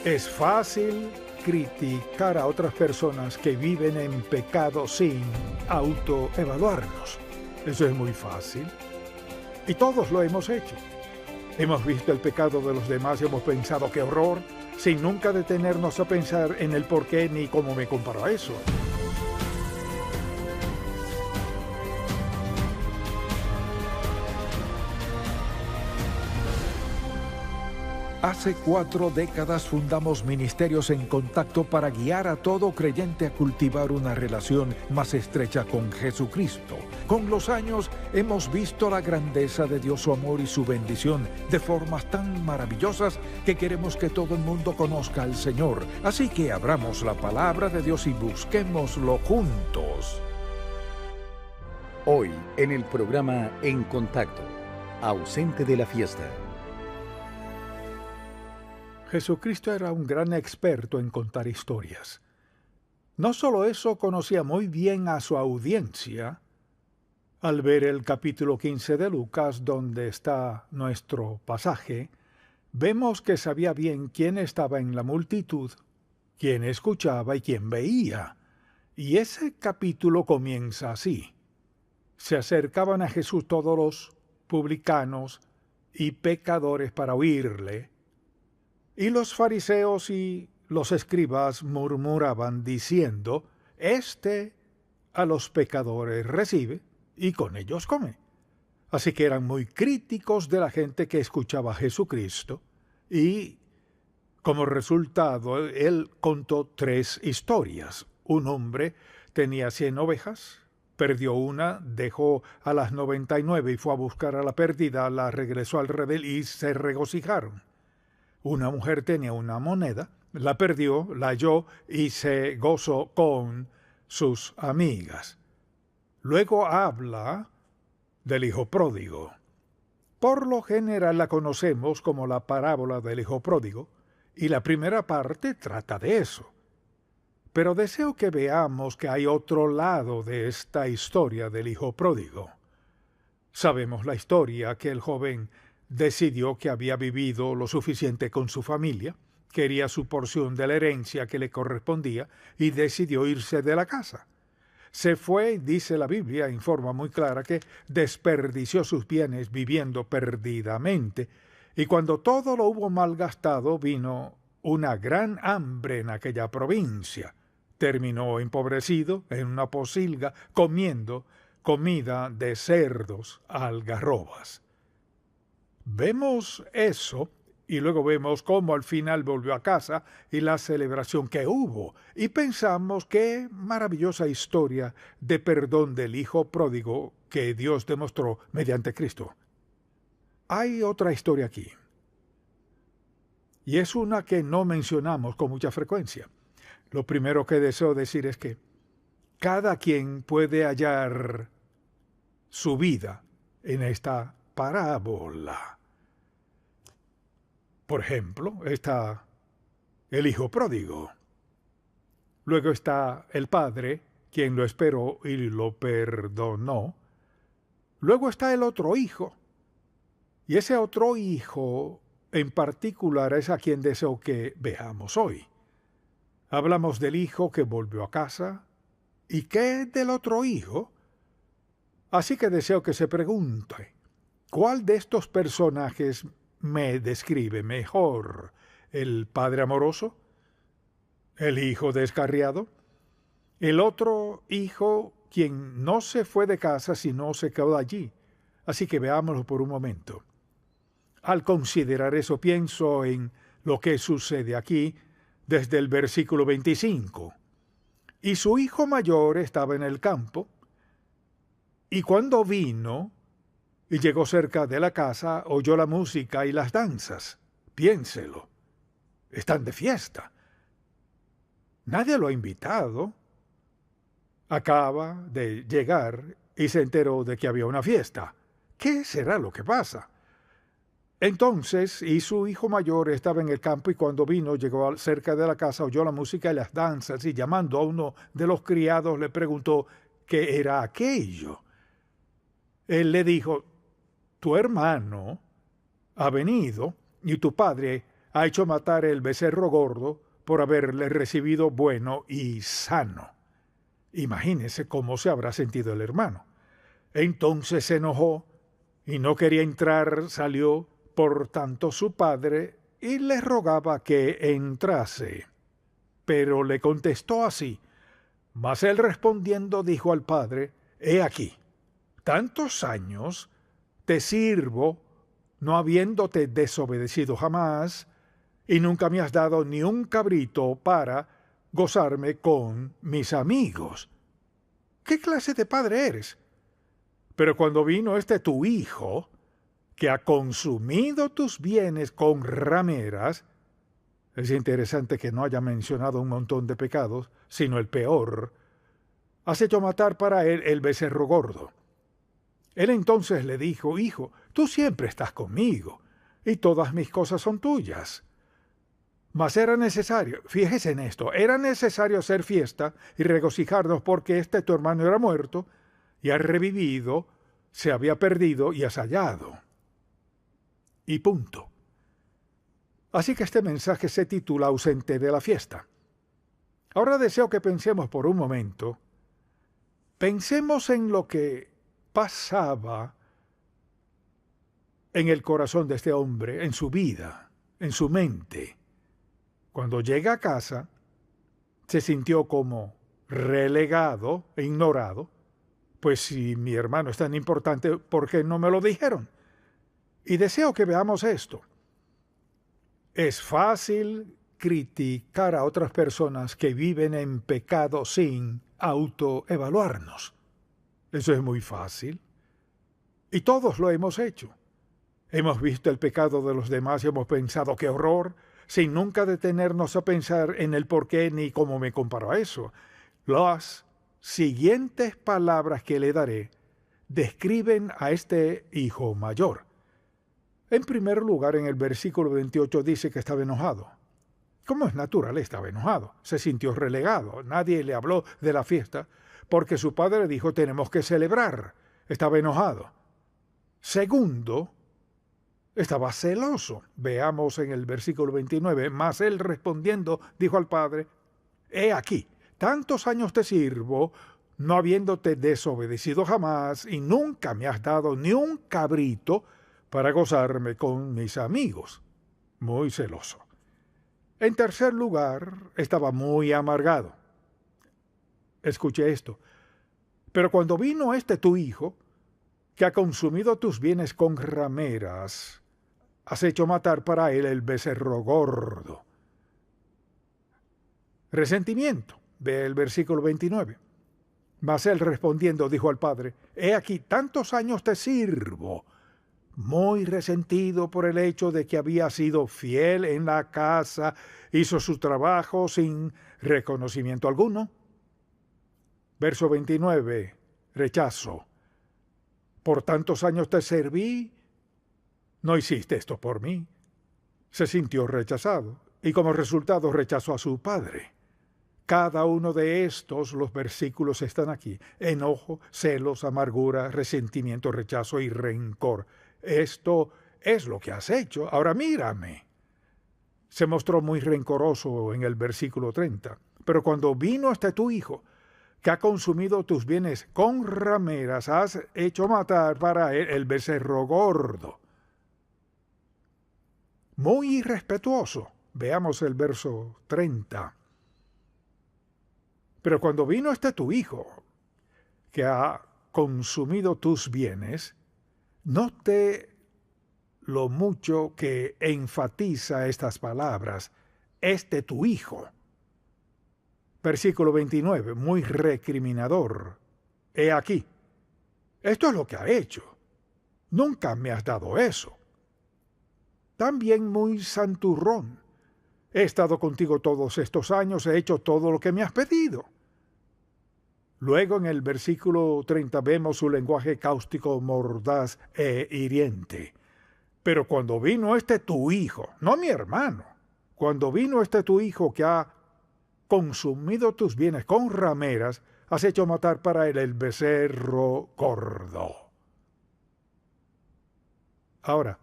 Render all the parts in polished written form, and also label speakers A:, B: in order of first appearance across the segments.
A: Es fácil criticar a otras personas que viven en pecado sin autoevaluarnos. Eso es muy fácil. Y todos lo hemos hecho. Hemos visto el pecado de los demás y hemos pensado qué horror, sin nunca detenernos a pensar en el por qué ni cómo me comparo a eso. Hace 4 décadas fundamos Ministerios en Contacto para guiar a todo creyente a cultivar una relación más estrecha con Jesucristo. Con los años hemos visto la grandeza de Dios, su amor y su bendición de formas tan maravillosas que queremos que todo el mundo conozca al Señor. Así que abramos la palabra de Dios y busquémoslo juntos.
B: Hoy en el programa En Contacto, ausente de la fiesta.
A: Jesucristo era un gran experto en contar historias. No solo eso, conocía muy bien a su audiencia. Al ver el capítulo 15 de Lucas, donde está nuestro pasaje, vemos que sabía bien quién estaba en la multitud, quién escuchaba y quién veía. Y ese capítulo comienza así. Se acercaban a Jesús todos los publicanos y pecadores para oírle, y los fariseos y los escribas murmuraban diciendo, «Este a los pecadores recibe y con ellos come». Así que eran muy críticos de la gente que escuchaba a Jesucristo y, como resultado, él contó 3 historias. Un hombre tenía 100 ovejas, perdió una, dejó a las 99 y fue a buscar a la perdida, la regresó al redil y se regocijaron. Una mujer tenía una moneda, la perdió, la halló y se gozó con sus amigas. Luego habla del hijo pródigo. Por lo general la conocemos como la parábola del hijo pródigo, y la primera parte trata de eso. Pero deseo que veamos que hay otro lado de esta historia del hijo pródigo. Sabemos la historia que el joven decidió que había vivido lo suficiente con su familia, quería su porción de la herencia que le correspondía y decidió irse de la casa. Se fue, dice la Biblia en forma muy clara, que desperdició sus bienes viviendo perdidamente, y cuando todo lo hubo malgastado vino una gran hambre en aquella provincia. Terminó empobrecido en una posilga comiendo comida de cerdos algarrobas. Vemos eso y luego vemos cómo al final volvió a casa y la celebración que hubo. Y pensamos qué maravillosa historia de perdón del hijo pródigo que Dios demostró mediante Cristo. Hay otra historia aquí. Y es una que no mencionamos con mucha frecuencia. Lo primero que deseo decir es que cada quien puede hallar su vida en esta parábola. Por ejemplo, está el hijo pródigo. Luego está el padre, quien lo esperó y lo perdonó. Luego está el otro hijo. Y ese otro hijo en particular es a quien deseo que veamos hoy. Hablamos del hijo que volvió a casa. ¿Y qué del otro hijo? Así que deseo que se pregunte, ¿cuál de estos personajes me describe mejor? ¿El padre amoroso? ¿El hijo descarriado? ¿El otro hijo quien no se fue de casa sino se quedó allí? Así que veámoslo por un momento. Al considerar eso pienso en lo que sucede aquí desde el versículo 25. Y su hijo mayor estaba en el campo, y cuando vino y llegó cerca de la casa, oyó la música y las danzas. Piénselo. Están de fiesta. Nadie lo ha invitado. Acaba de llegar y se enteró de que había una fiesta. ¿Qué será lo que pasa? Entonces, y su hijo mayor estaba en el campo, y cuando vino, llegó cerca de la casa, oyó la música y las danzas, y llamando a uno de los criados, le preguntó qué era aquello. Él le dijo, tu hermano ha venido y tu padre ha hecho matar el becerro gordo por haberle recibido bueno y sano. Imagínese cómo se habrá sentido el hermano. Entonces se enojó y no quería entrar, salió. Por tanto su padre y le rogaba que entrase. Pero le contestó así. Mas él respondiendo dijo al padre: He aquí, tantos años te sirvo, no habiéndote desobedecido jamás, y nunca me has dado ni un cabrito para gozarme con mis amigos. ¿Qué clase de padre eres? Pero cuando vino tu hijo, que ha consumido tus bienes con rameras, es interesante que no haya mencionado un montón de pecados, sino el peor, has hecho matar para él el becerro gordo. Él entonces le dijo: Hijo, tú siempre estás conmigo, y todas mis cosas son tuyas. Mas era necesario, fíjese en esto, era necesario hacer fiesta y regocijarnos porque tu hermano era muerto, y ha revivido, se había perdido y has hallado. Y punto. Así que este mensaje se titula Ausente de la fiesta. Ahora deseo que pensemos por un momento. Pensemos en lo que pasaba en el corazón de este hombre, en su vida, en su mente. Cuando llega a casa, se sintió como relegado e ignorado. Pues si mi hermano es tan importante, ¿por qué no me lo dijeron? Y deseo que veamos esto. Es fácil criticar a otras personas que viven en pecado sin autoevaluarnos. Eso es muy fácil. Y todos lo hemos hecho. Hemos visto el pecado de los demás y hemos pensado qué horror, sin nunca detenernos a pensar en el por qué ni cómo me comparo a eso. Las siguientes palabras que le daré describen a este hijo mayor. En primer lugar, en el versículo 28 dice que estaba enojado. Como es natural, estaba enojado. Se sintió relegado. Nadie le habló de la fiesta porque su padre le dijo: tenemos que celebrar. Estaba enojado. Segundo, estaba celoso. Veamos en el versículo 29. Mas él respondiendo dijo al padre: He aquí, tantos años te sirvo, no habiéndote desobedecido jamás, y nunca me has dado ni un cabrito para gozarme con mis amigos. Muy celoso. En tercer lugar, estaba muy amargado. Escuche esto. Pero cuando vino tu hijo, que ha consumido tus bienes con rameras, has hecho matar para él el becerro gordo. Resentimiento. Ve el versículo 29. Mas él respondiendo dijo al padre: He aquí, tantos años te sirvo, muy resentido por el hecho de que había sido fiel en la casa, hizo su trabajo sin reconocimiento alguno. Verso 29, rechazo. Por tantos años te serví, no hiciste esto por mí. Se sintió rechazado y como resultado rechazó a su padre. Cada uno de los versículos están aquí: enojo, celos, amargura, resentimiento, rechazo y rencor. Esto es lo que has hecho. Ahora mírame. Se mostró muy rencoroso en el versículo 30. Pero cuando vino tu hijo, que ha consumido tus bienes con rameras, has hecho matar para él el becerro gordo. Muy irrespetuoso. Veamos el verso 30. Pero cuando vino tu hijo, que ha consumido tus bienes, note lo mucho que enfatiza estas palabras: tu hijo. Versículo 29, muy recriminador. He aquí, esto es lo que ha hecho. Nunca me has dado eso. También muy santurrón. He estado contigo todos estos años, he hecho todo lo que me has pedido. Luego en el versículo 30 vemos su lenguaje cáustico, mordaz e hiriente. Pero cuando vino tu hijo, no mi hermano, cuando vino tu hijo que ha consumido tus bienes con rameras, has hecho matar para él el becerro gordo. Ahora,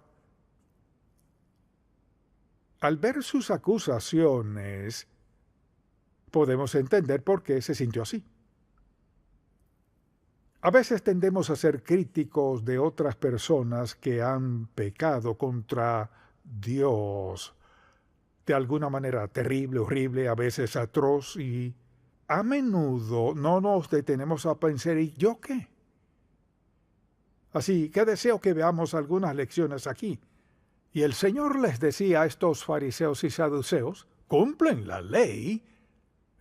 A: Al ver sus acusaciones, podemos entender por qué se sintió así. A veces tendemos a ser críticos de otras personas que han pecado contra Dios de alguna manera terrible, horrible, a veces atroz, y a menudo no nos detenemos a pensar, ¿y yo qué? Así que deseo que veamos algunas lecciones aquí. Y el Señor les decía a estos fariseos y saduceos, cumplen la ley.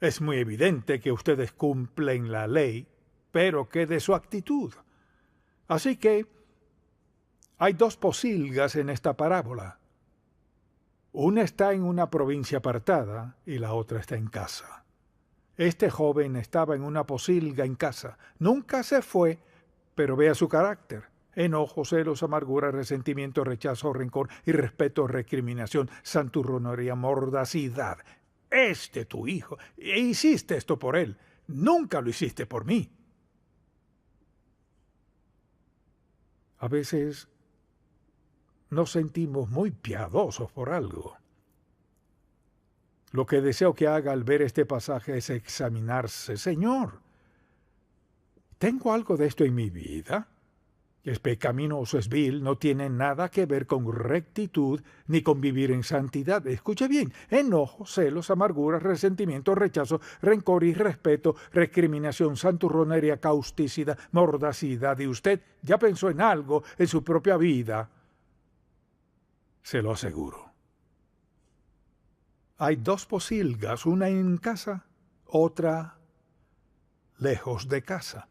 A: Es muy evidente que ustedes cumplen la ley, pero ¿qué de su actitud? Así que hay dos posilgas en esta parábola. Una está en una provincia apartada y la otra está en casa. Este joven estaba en una posilga en casa. Nunca se fue, pero vea su carácter. Enojo, celos, amargura, resentimiento, rechazo, rencor, irrespeto, recriminación, santurronería, mordacidad. Tu hijo, e hiciste esto por él. Nunca lo hiciste por mí. A veces nos sentimos muy piadosos por algo. Lo que deseo que haga al ver este pasaje es examinarse. Señor, ¿tengo algo de esto en mi vida? Es pecaminoso, es vil, no tiene nada que ver con rectitud ni con vivir en santidad. Escuche bien, enojo, celos, amargura, resentimiento, rechazo, rencor, irrespeto, recriminación, santurronería, causticidad, mordacidad. ¿Y usted ya pensó en algo en su propia vida? Se lo aseguro. Hay dos posilgas, una en casa, otra lejos de casa.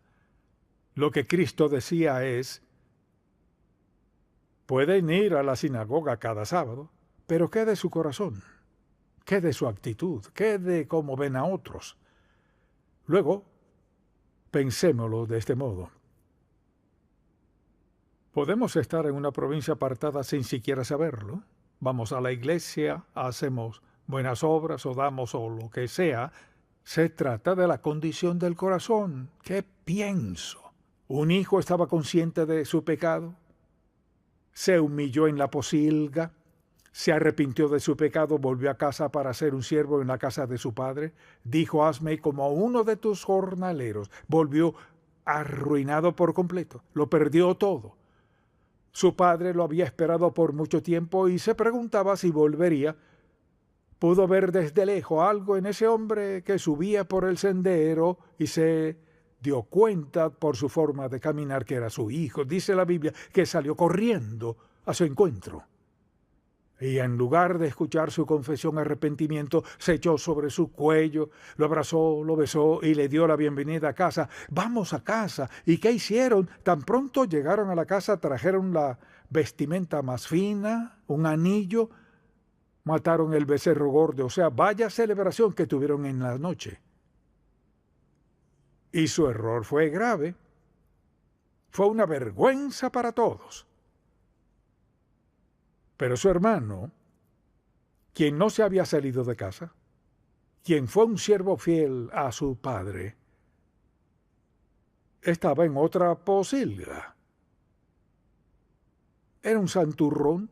A: Lo que Cristo decía es, pueden ir a la sinagoga cada sábado, pero ¿qué de su corazón? ¿Qué de su actitud? ¿Qué de cómo ven a otros? Luego, pensémoslo de este modo. Podemos estar en una provincia apartada sin siquiera saberlo. Vamos a la iglesia, hacemos buenas obras o damos o lo que sea. Se trata de la condición del corazón. ¿Qué pienso? ¿Un hijo estaba consciente de su pecado? ¿Se humilló en la posilga? ¿Se arrepintió de su pecado? ¿Volvió a casa para ser un siervo en la casa de su padre? Dijo, hazme como uno de tus jornaleros. Volvió arruinado por completo. Lo perdió todo. Su padre lo había esperado por mucho tiempo y se preguntaba si volvería. Pudo ver desde lejos algo en ese hombre que subía por el sendero y se dio cuenta por su forma de caminar que era su hijo. Dice la Biblia que salió corriendo a su encuentro. Y en lugar de escuchar su confesión arrepentimiento, se echó sobre su cuello, lo abrazó, lo besó y le dio la bienvenida a casa. Vamos a casa. ¿Y qué hicieron? Tan pronto llegaron a la casa, trajeron la vestimenta más fina, un anillo, mataron el becerro gordo. O sea, vaya celebración que tuvieron en la noche. Y su error fue grave. Fue una vergüenza para todos. Pero su hermano, quien no se había salido de casa, quien fue un siervo fiel a su padre, estaba en otra posilga. Era un santurrón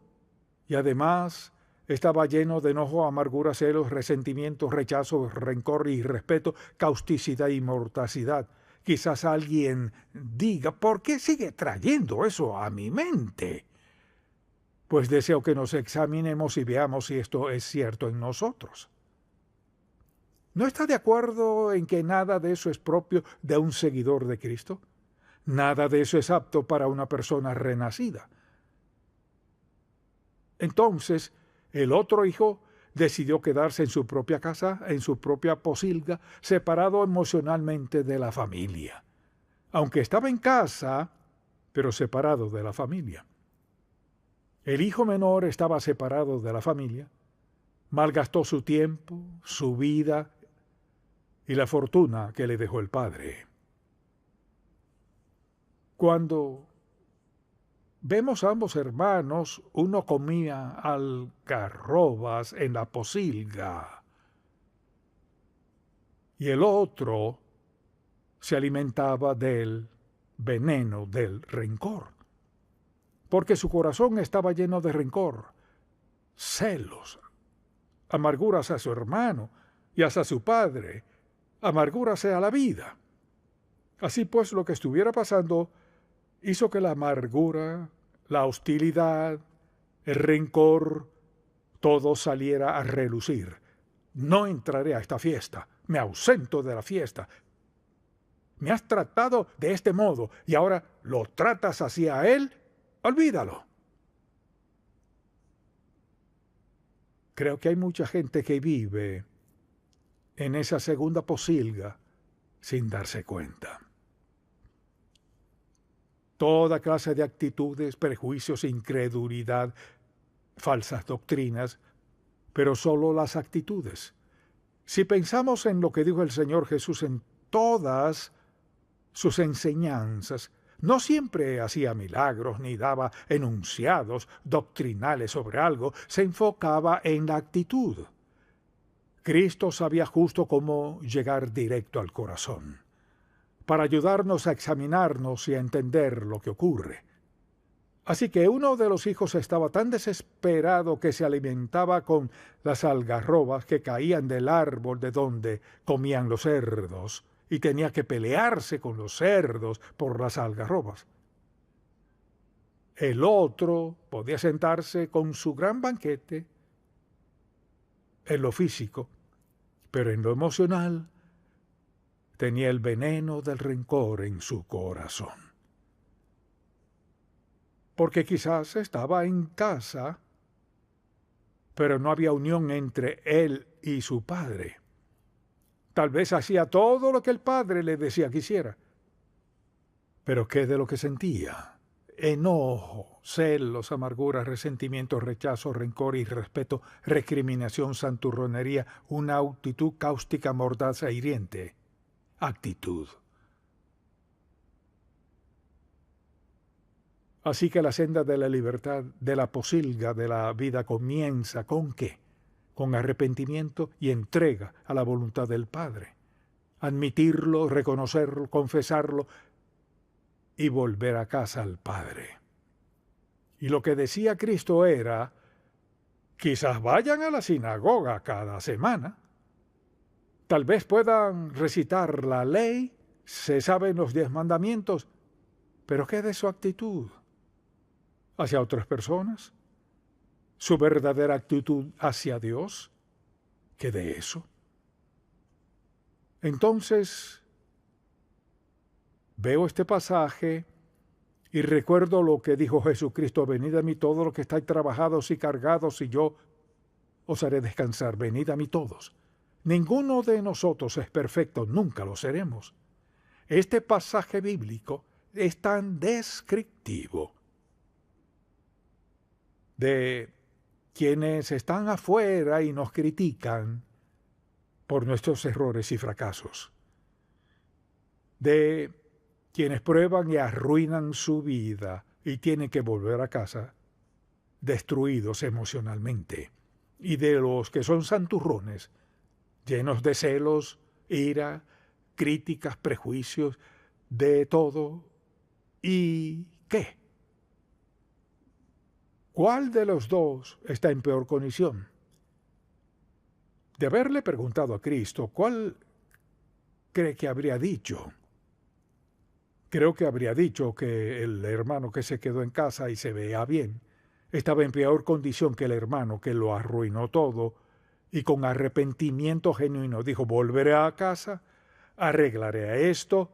A: y además estaba lleno de enojo, amargura, celos, resentimiento, rechazo, rencor, irrespeto, causticidad y mordacidad. Quizás alguien diga, ¿por qué sigue trayendo eso a mi mente? Pues deseo que nos examinemos y veamos si esto es cierto en nosotros. ¿No está de acuerdo en que nada de eso es propio de un seguidor de Cristo? Nada de eso es apto para una persona renacida. Entonces, el otro hijo decidió quedarse en su propia casa, en su propia posilga, separado emocionalmente de la familia. Aunque estaba en casa, pero separado de la familia. El hijo menor estaba separado de la familia, malgastó su tiempo, su vida y la fortuna que le dejó el padre. Cuando vemos a ambos hermanos, uno comía algarrobas en la posilga y el otro se alimentaba del veneno del rencor. Porque su corazón estaba lleno de rencor, celos, amargura hacia su hermano y hacia su padre, amargura hacia la vida. Así pues, lo que estuviera pasando hizo que la amargura, la hostilidad, el rencor, todo saliera a relucir. No entraré a esta fiesta, me ausento de la fiesta. Me has tratado de este modo y ahora lo tratas así a él, olvídalo. Creo que hay mucha gente que vive en esa segunda posilga sin darse cuenta. Toda clase de actitudes, prejuicios, incredulidad, falsas doctrinas, pero solo las actitudes. Si pensamos en lo que dijo el Señor Jesús en todas sus enseñanzas, no siempre hacía milagros ni daba enunciados doctrinales sobre algo, se enfocaba en la actitud. Cristo sabía justo cómo llegar directo al corazón, para ayudarnos a examinarnos y a entender lo que ocurre. Así que uno de los hijos estaba tan desesperado que se alimentaba con las algarrobas que caían del árbol de donde comían los cerdos, y tenía que pelearse con los cerdos por las algarrobas. El otro podía sentarse con su gran banquete en lo físico, pero en lo emocional tenía el veneno del rencor en su corazón. Porque quizás estaba en casa, pero no había unión entre él y su padre. Tal vez hacía todo lo que el padre le decía que hiciera. Pero ¿qué de lo que sentía? Enojo, celos, amargura, resentimiento, rechazo, rencor, irrespeto, recriminación, santurronería, una actitud cáustica, mordaz e hiriente. Actitud. Así que la senda de la libertad, de la posilga de la vida comienza ¿con qué? Con arrepentimiento y entrega a la voluntad del Padre. Admitirlo, reconocerlo, confesarlo y volver a casa al Padre. Y lo que decía Cristo era, quizás vayan a la sinagoga cada semana, tal vez puedan recitar la ley, se saben los 10 mandamientos, pero ¿qué de su actitud hacia otras personas? ¿Su verdadera actitud hacia Dios? ¿Qué de eso? Entonces, veo este pasaje y recuerdo lo que dijo Jesucristo: venid a mí todos los que estáis trabajados y cargados, y yo os haré descansar. Venid a mí todos. Ninguno de nosotros es perfecto, nunca lo seremos. Este pasaje bíblico es tan descriptivo de quienes están afuera y nos critican por nuestros errores y fracasos, de quienes prueban y arruinan su vida y tienen que volver a casa destruidos emocionalmente, y de los que son santurrones, llenos de celos, ira, críticas, prejuicios, de todo. ¿Y qué? ¿Cuál de los dos está en peor condición? De haberle preguntado a Cristo, ¿cuál cree que habría dicho? Creo que habría dicho que el hermano que se quedó en casa y se veía bien estaba en peor condición que el hermano que lo arruinó todo y con arrepentimiento genuino dijo: volveré a casa, arreglaré esto,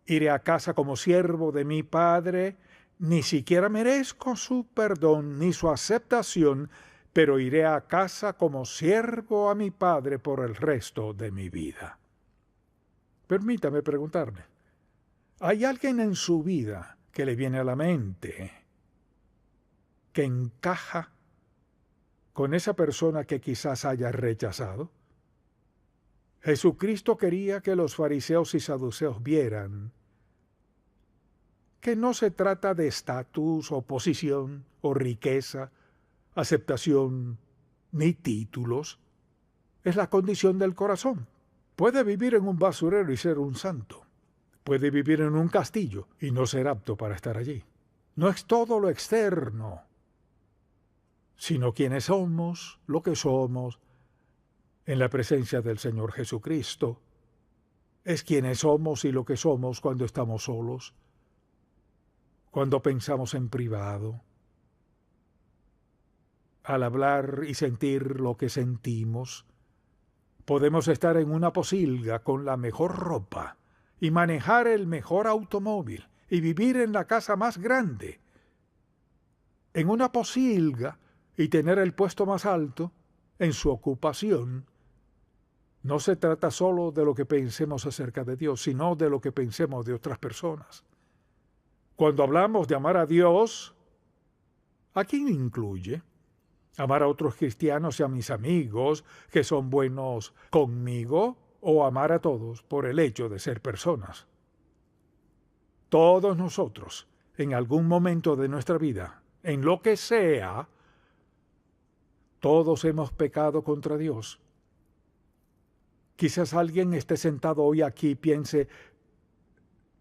A: iré a casa como siervo de mi Padre. Ni siquiera merezco su perdón ni su aceptación, pero iré a casa como siervo a mi Padre por el resto de mi vida. Permítame preguntarle, ¿hay alguien en su vida que le viene a la mente que encaja con esa persona que quizás haya rechazado? Jesucristo quería que los fariseos y saduceos vieran que no se trata de estatus o posición o riqueza, aceptación ni títulos. Es la condición del corazón. Puede vivir en un basurero y ser un santo. Puede vivir en un castillo y no ser apto para estar allí. No es todo lo externo, sino quiénes somos, lo que somos, en la presencia del Señor Jesucristo. Es quienes somos y lo que somos cuando estamos solos, cuando pensamos en privado, al hablar y sentir lo que sentimos. Podemos estar en una posilga con la mejor ropa y manejar el mejor automóvil y vivir en la casa más grande, en una posilga y tener el puesto más alto en su ocupación. No se trata solo de lo que pensemos acerca de Dios, sino de lo que pensemos de otras personas. Cuando hablamos de amar a Dios, ¿a quién incluye? ¿Amar a otros cristianos y a mis amigos que son buenos conmigo? ¿O amar a todos por el hecho de ser personas? Todos nosotros, en algún momento de nuestra vida, en lo que sea, todos hemos pecado contra Dios. Quizás alguien esté sentado hoy aquí y piense,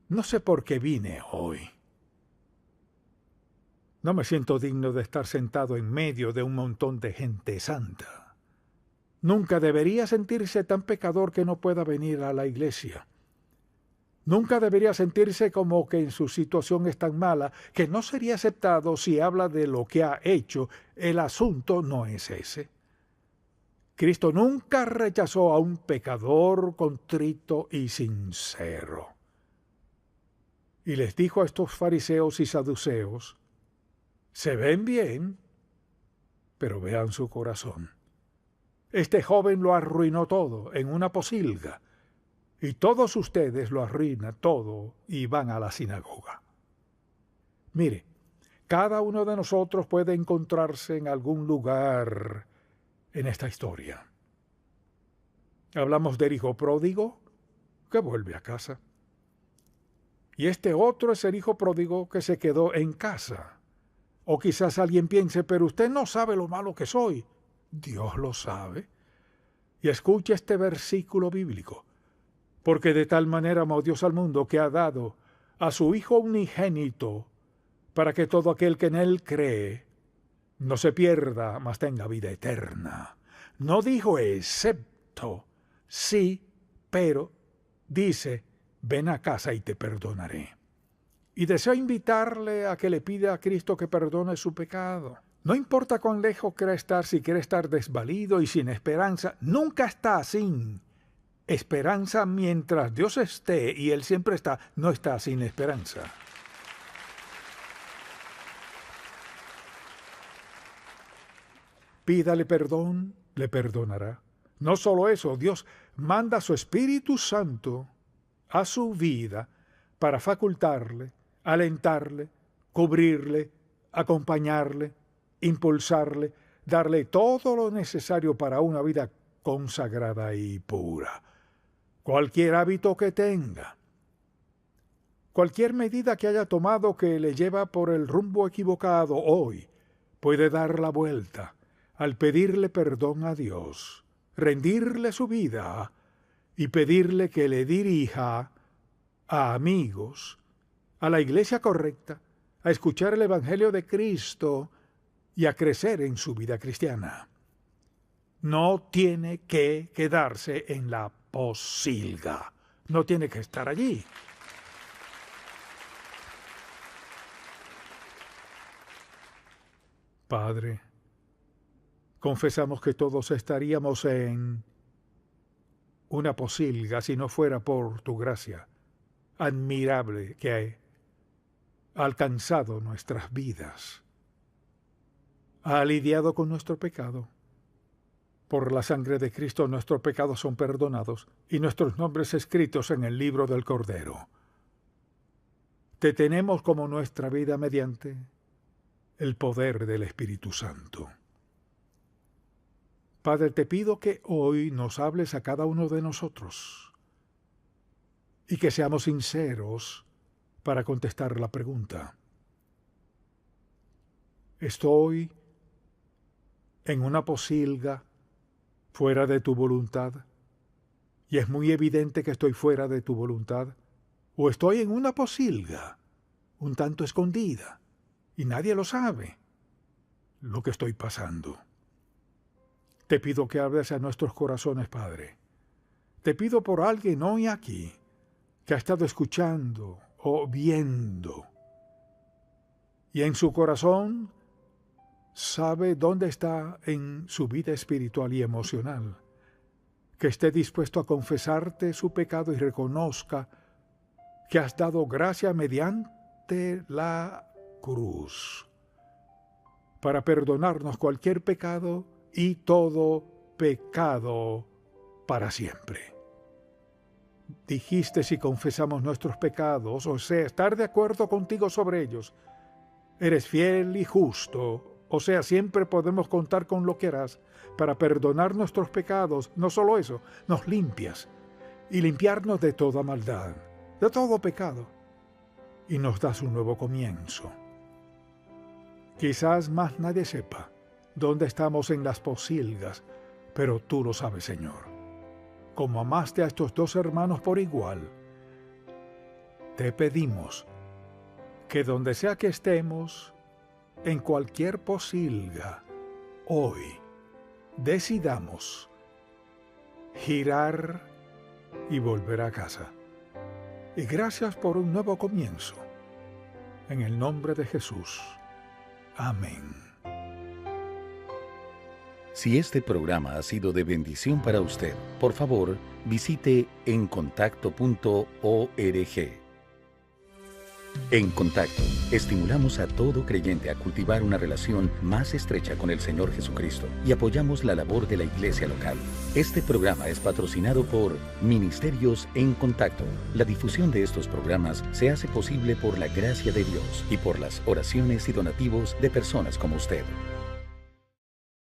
A: no sé por qué vine hoy. No me siento digno de estar sentado en medio de un montón de gente santa. Nunca debería sentirse tan pecador que no pueda venir a la iglesia. Nunca debería sentirse como que en su situación es tan mala que no sería aceptado si habla de lo que ha hecho. El asunto no es ese. Cristo nunca rechazó a un pecador contrito y sincero. Y les dijo a estos fariseos y saduceos, se ven bien, pero vean su corazón. Este joven lo arruinó todo en una posilga, y todos ustedes lo arruinan todo y van a la sinagoga. Mire, cada uno de nosotros puede encontrarse en algún lugar en esta historia. Hablamos del hijo pródigo que vuelve a casa. Y este otro es el hijo pródigo que se quedó en casa. O quizás alguien piense, pero usted no sabe lo malo que soy. Dios lo sabe. Y escuche este versículo bíblico. Porque de tal manera amó Dios al mundo que ha dado a su Hijo unigénito para que todo aquel que en él cree no se pierda, mas tenga vida eterna. No dijo excepto, sí, pero dice, ven a casa y te perdonaré. Y deseo invitarle a que le pida a Cristo que perdone su pecado. No importa cuán lejos quiera estar, si quiere estar desvalido y sin esperanza, nunca está sin esperanza mientras Dios esté y Él siempre está, no está sin esperanza. Pídale perdón, le perdonará. No solo eso, Dios manda a su Espíritu Santo a su vida para facultarle, alentarle, cubrirle, acompañarle, impulsarle, darle todo lo necesario para una vida consagrada y pura. Cualquier hábito que tenga, cualquier medida que haya tomado que le lleva por el rumbo equivocado hoy, puede dar la vuelta al pedirle perdón a Dios, rendirle su vida y pedirle que le dirija a amigos, a la iglesia correcta, a escuchar el Evangelio de Cristo y a crecer en su vida cristiana. No tiene que quedarse en la posilga, no tiene que estar allí. Padre, confesamos que todos estaríamos en una posilga si no fuera por tu gracia admirable que ha alcanzado nuestras vidas. Ha lidiado con nuestro pecado. Por la sangre de Cristo nuestros pecados son perdonados y nuestros nombres escritos en el libro del Cordero. Te tenemos como nuestra vida mediante el poder del Espíritu Santo. Padre, te pido que hoy nos hables a cada uno de nosotros y que seamos sinceros para contestar la pregunta. ¿Estoy en una posilga fuera de tu voluntad? ¿Y es muy evidente que estoy fuera de tu voluntad? ¿O estoy en una posilga un tanto escondida y nadie lo sabe lo que estoy pasando? Te pido que hables a nuestros corazones, Padre. Te pido por alguien hoy aquí que ha estado escuchando o viendo y en su corazón sabe dónde está en su vida espiritual y emocional, que esté dispuesto a confesarte su pecado y reconozca que has dado gracia mediante la cruz para perdonarnos cualquier pecado y todo pecado para siempre. Dijiste, si confesamos nuestros pecados, o sea, estar de acuerdo contigo sobre ellos, eres fiel y justo, o sea, siempre podemos contar con lo que harás para perdonar nuestros pecados. No solo eso, nos limpias y limpiarnos de toda maldad, de todo pecado, y nos das un nuevo comienzo. Quizás más nadie sepa dónde estamos en las posilgas, pero tú lo sabes, Señor. Como amaste a estos dos hermanos por igual, te pedimos que donde sea que estemos, en cualquier posilga, hoy decidamos girar y volver a casa. Y gracias por un nuevo comienzo. En el nombre de Jesús. Amén.
B: Si este programa ha sido de bendición para usted, por favor, visite encontacto.org. En Contacto, estimulamos a todo creyente a cultivar una relación más estrecha con el Señor Jesucristo y apoyamos la labor de la iglesia local. Este programa es patrocinado por Ministerios en Contacto. La difusión de estos programas se hace posible por la gracia de Dios y por las oraciones y donativos de personas como usted.